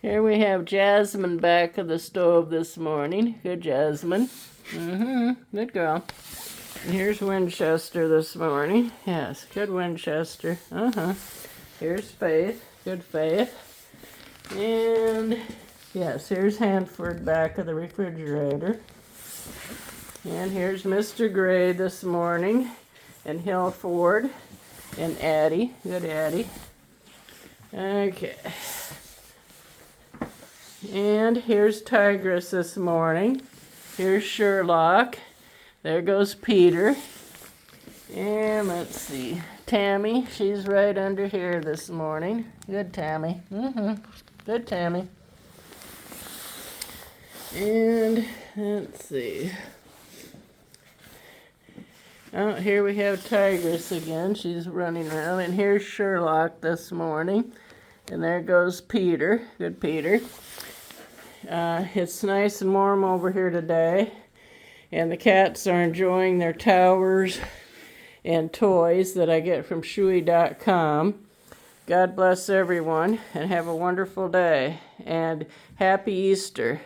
Here we have Jasmine back of the stove this morning. Good Jasmine. Good girl. And here's Winchester this morning. Yes, good Winchester. Here's Faith. Good Faith. And yes, here's Hanford back of the refrigerator. And here's Mr. Gray this morning. And Hillford. And Addie. Good Addie. Okay. And here's Tigress this morning. Here's Sherlock. There goes Peter. And let's see. Tammy, she's right under here this morning. Good Tammy. Good Tammy. And let's see. Oh, here we have Tigress again. She's running around. And here's Sherlock this morning. And there goes Peter. Good Peter. It's nice and warm over here today. And the cats are enjoying their towers and toys that I get from Chewy.com. God bless everyone and have a wonderful day. And happy Easter.